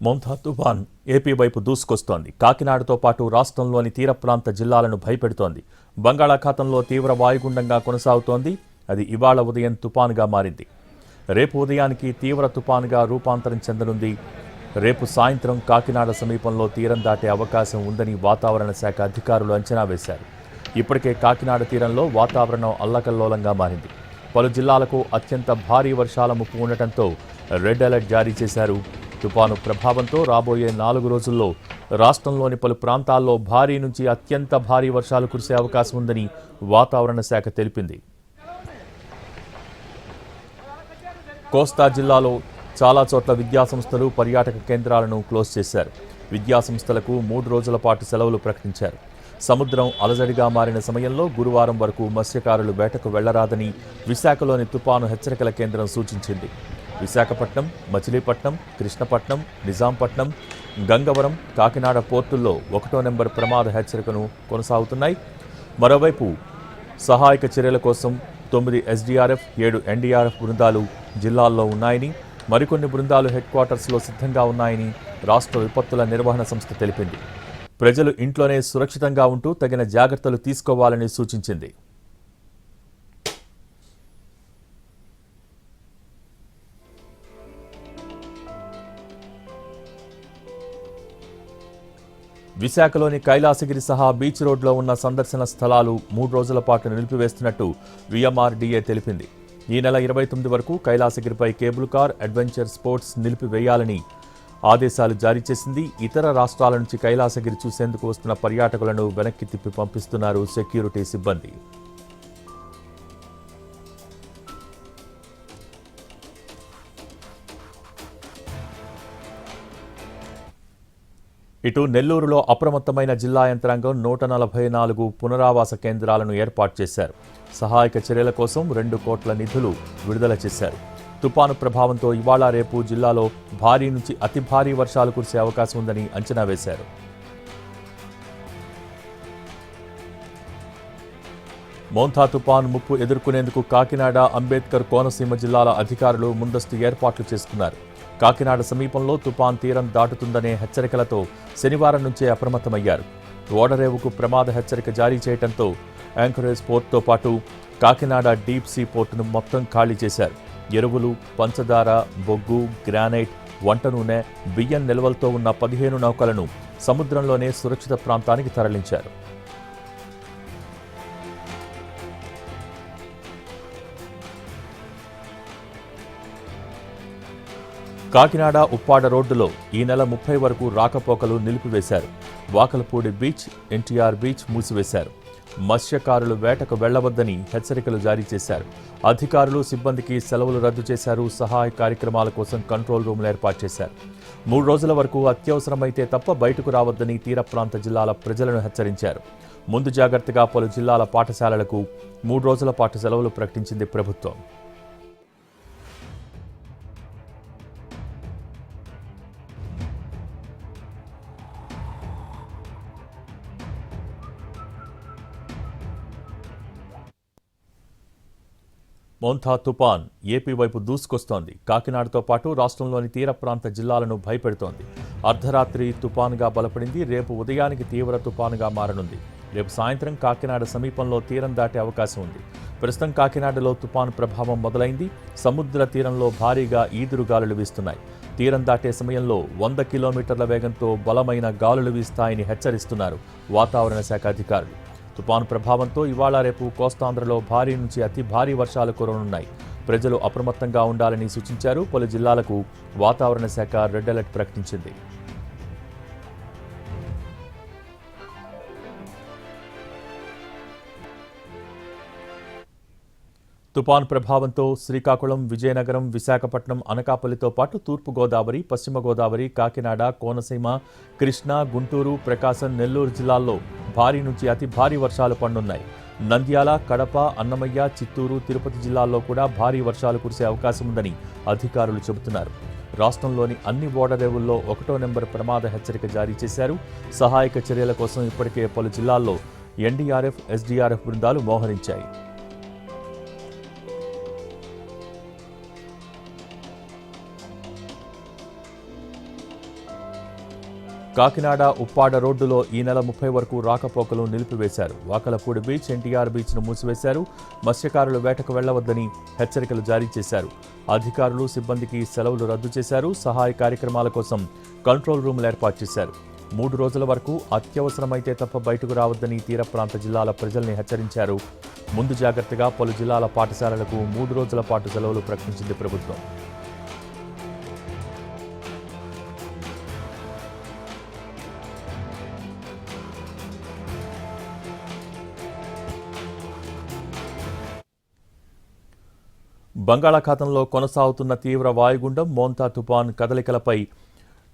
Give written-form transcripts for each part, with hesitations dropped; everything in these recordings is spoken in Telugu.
మోంథా తుఫాన్ ఏపీ వైపు దూసుకొస్తోంది. కాకినాడతో పాటు రాష్ట్రంలోని తీర ప్రాంత జిల్లాలను భయపెడుతోంది. బంగాళాఖాతంలో తీవ్ర వాయుగుండంగా కొనసాగుతోంది. అది ఇవాళ ఉదయం తుపానుగా మారింది. రేపు ఉదయానికి తీవ్ర తుపానుగా రూపాంతరం చెందనుంది. రేపు సాయంత్రం కాకినాడ సమీపంలో తీరం దాటే అవకాశం ఉందని వాతావరణ శాఖ అధికారులు అంచనా వేశారు. ఇప్పటికే కాకినాడ తీరంలో వాతావరణం అల్లకల్లోలంగా మారింది. పలు జిల్లాలకు అత్యంత భారీ వర్షాల ముప్పు ఉండటంతో రెడ్ అలర్ట్ జారీ చేశారు. తుపాను ప్రభావంతో రాబోయే 4 రోజుల్లో రాష్ట్రంలోని పలు ప్రాంతాల్లో భారీ నుంచి అత్యంత భారీ వర్షాలు కురిసే అవకాశం ఉందని వాతావరణ శాఖ తెలిపింది. కోస్తా జిల్లాలో చాలా చోట్ల విద్యాసంస్థలు, పర్యాటక కేంద్రాలను క్లోజ్ చేశారు. విద్యాసంస్థలకు 3 రోజుల పాటు సెలవులు ప్రకటించారు. సముద్రం అలజడిగా మారిన సమయంలో గురువారం వరకు మత్స్యకారులు వేటకు వెళ్లరాదని విశాఖలోని తుపాను హెచ్చరికల కేంద్రం సూచించింది. విశాఖపట్నం, మచిలీపట్నం, కృష్ణపట్నం, నిజాంపట్నం, గంగవరం, కాకినాడ పోర్టుల్లో 1వ నెంబర్ ప్రమాద హెచ్చరికను కొనసాగుతున్నాయి. మరోవైపు సహాయక చర్యల కోసం 9 ఎస్డీఆర్ఎఫ్, 7 ఎన్డీఆర్ఎఫ్ బృందాలు జిల్లాల్లో ఉన్నాయని, మరికొన్ని బృందాలు హెడ్ క్వార్టర్స్లో సిద్ధంగా ఉన్నాయని రాష్ట్ర విపత్తుల నిర్వహణ సంస్థ తెలిపింది. ప్రజలు ఇంట్లోనే సురక్షితంగా ఉంటూ తగిన జాగ్రత్తలు తీసుకోవాలని సూచించింది. విశాఖలోని కైలాసగిరి సహా బీచ్ రోడ్లో ఉన్న సందర్శన స్థలాలు 3 రోజుల పాటు నిలిపివేస్తున్నట్టు విఎంఆర్డీఏ తెలిపింది. ఈ నెల 29 వరకు కైలాసగిరిపై కేబుల్ కార్, అడ్వెంచర్ స్పోర్ట్స్ నిలిపివేయాలని ఆదేశాలు జారీ చేసింది. ఇతర రాష్ట్రాల నుంచి కైలాసగిరి చూసేందుకు వస్తున్న పర్యాటకులను వెనక్కి తిప్పి పంపిస్తున్నారు సెక్యూరిటీ సిబ్బంది. ఇటు నెల్లూరులో అప్రమత్తమైన జిల్లా యంత్రాంగం 144 పునరావాస కేంద్రాలను ఏర్పాటు చేశారు. సహాయక చర్యల కోసం 2 కోట్ల నిధులు విడుదల చేశారు. తుపాను ప్రభావంతో ఇవాళ రేపు జిల్లాలో భారీ నుంచి అతి భారీ వర్షాలు కురిసే అవకాశం ఉందని అంచనా వేశారు. మోంథా తుపాను ముప్పు ఎదుర్కొనేందుకు కాకినాడ, అంబేద్కర్ కోనసీమ జిల్లాల అధికారులు ముందస్తు ఏర్పాట్లు చేస్తున్నారు. కాకినాడ సమీపంలో తుపాన్ తీరం దాటుతుందనే హెచ్చరికలతో శనివారం నుంచే అప్రమత్తమయ్యారు. ఓడరేవుకు ప్రమాద హెచ్చరిక జారీ చేయడంతో యాంకరేజ్ పోర్టుతో పాటు కాకినాడ డీప్ సీ పోర్టును మొత్తం ఖాళీ చేశారు. ఎరువులు, పంచదార, బొగ్గు, గ్రానైట్, వంట నూనె, బియ్యం నిల్వలతో ఉన్న 15 నౌకలను సముద్రంలోనే సురక్షిత ప్రాంతానికి తరలించారు. కాకినాడ ఉప్పాడ రోడ్డులో ఈ నెల 30 వరకు రాకపోకలు నిలిపివేశారు. వాకలపూడి బీచ్, ఎన్టీఆర్ బీచ్ మూసివేశారు. మత్స్యకారులు వేటకు వెళ్లవద్దని హెచ్చరికలు జారీ చేశారు. అధికారులు, సిబ్బందికి సెలవులు రద్దు చేశారు. సహాయ కార్యక్రమాల కోసం కంట్రోల్ రూమ్లు ఏర్పాటు చేశారు. 3 రోజుల వరకు అత్యవసరమైతే తప్ప బయటకు రావద్దని తీర ప్రాంత జిల్లాల ప్రజలను హెచ్చరించారు. ముందు జాగ్రత్తగా పలు జిల్లాల పాఠశాలలకు 3 రోజుల పాటు సెలవులు ప్రకటించింది ప్రభుత్వం. మోంథా తుపాన్ ఏపీ వైపు దూసుకొస్తోంది. కాకినాడతో పాటు రాష్ట్రంలోని తీర ప్రాంత జిల్లాలను భయపెడుతోంది. అర్ధరాత్రి తుపానుగా బలపడింది. రేపు ఉదయానికి తీవ్ర తుపానుగా మారనుంది. రేపు సాయంత్రం కాకినాడ సమీపంలో తీరం దాటే అవకాశం ఉంది. ప్రస్తుతం కాకినాడలో తుపాను ప్రభావం మొదలైంది. సముద్ర తీరంలో భారీగా ఈదురుగాలులు వీస్తున్నాయి. తీరం దాటే సమయంలో 100 కిలోమీటర్ల వేగంతో బలమైన గాలులు వీస్తాయని హెచ్చరిస్తున్నారు వాతావరణ శాఖ అధికారులు. తుపాను ప్రభావంతో ఇవాళ రేపు కోస్తాంధ్రలో భారీ నుంచి అతి భారీ వర్షాలు కురవనున్నాయి. ప్రజలు అప్రమత్తంగా ఉండాలని సూచించారు. పలు జిల్లాలకు వాతావరణ శాఖ రెడ్ అలర్ట్ ప్రకటించింది. తుపాను ప్రభావంతో శ్రీకాకుళం, విజయనగరం, విశాఖపట్నం, అనకాపల్లితో పాటు తూర్పుగోదావరి, పశ్చిమ గోదావరి, కాకినాడ, కోనసీమ, కృష్ణా, గుంటూరు, ప్రకాశం, నెల్లూరు జిల్లాల్లో భారీ నుంచి అతి భారీ వర్షాలు పడనున్నాయి. నంద్యాల, కడప, అన్నమయ్య, చిత్తూరు, తిరుపతి జిల్లాల్లో కూడా భారీ వర్షాలు కురిసే అవకాశం ఉందని అధికారులు చెబుతున్నారు. రాష్ట్రంలోని అన్ని ఓడరేవుల్లో 1వ నెంబర్ ప్రమాద హెచ్చరిక జారీ చేశారు. సహాయక చర్యల కోసం ఇప్పటికే పలు జిల్లాల్లో ఎన్డీఆర్ఎఫ్, ఎస్డీఆర్ఎఫ్ బృందాలు మోహరించాయి. కాకినాడ ఉప్పాడ రోడ్డులో ఈ నెల 30 వరకు రాకపోకలు నిలిపివేశారు. వాకలపూడి బీచ్, ఎన్టీఆర్ బీచ్ను మూసివేశారు. మత్స్యకారులు వేటకు వెళ్లవద్దని హెచ్చరికలు జారీ చేశారు. అధికారులు, సిబ్బందికి సెలవులు రద్దు చేశారు. సహాయ కార్యక్రమాల కోసం కంట్రోల్ రూమ్లు ఏర్పాటు చేశారు. 3 రోజుల వరకు అత్యవసరమైతే తప్ప బయటకు రావద్దని తీర ప్రాంత జిల్లాల ప్రజల్ని హెచ్చరించారు. ముందు జాగ్రత్తగా పలు జిల్లాల పాఠశాలలకు 3 రోజుల పాటు సెలవులు ప్రకటించింది ప్రభుత్వం. బంగాళాఖాతంలో కొనసాగుతున్న తీవ్ర వాయుగుండం మోంతా తుపాన్ కదలికలపై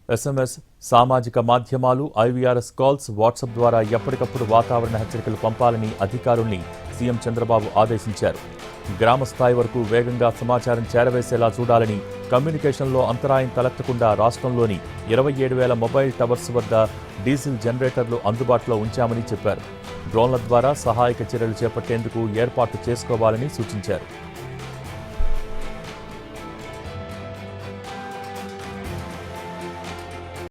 SMS, సామాజిక మాధ్యమాలు, IVRS కాల్స్, వాట్సాప్ ద్వారా ఎప్పటికప్పుడు వాతావరణ హెచ్చరికలు పంపాలని అధికారుల్ని సీఎం చంద్రబాబు ఆదేశించారు. గ్రామ స్థాయి వరకు వేగంగా సమాచారం చేరవేసేలా చూడాలని, కమ్యూనికేషన్లో అంతరాయం తలెత్తకుండా రాష్ట్రంలోని 27,000 మొబైల్ టవర్స్ వద్ద డీజిల్ జనరేటర్లు అందుబాటులో ఉంచామని చెప్పారు. డ్రోన్ల ద్వారా సహాయక చర్యలు చేపట్టేందుకు ఏర్పాట్లు చేసుకోవాలని సూచించారు.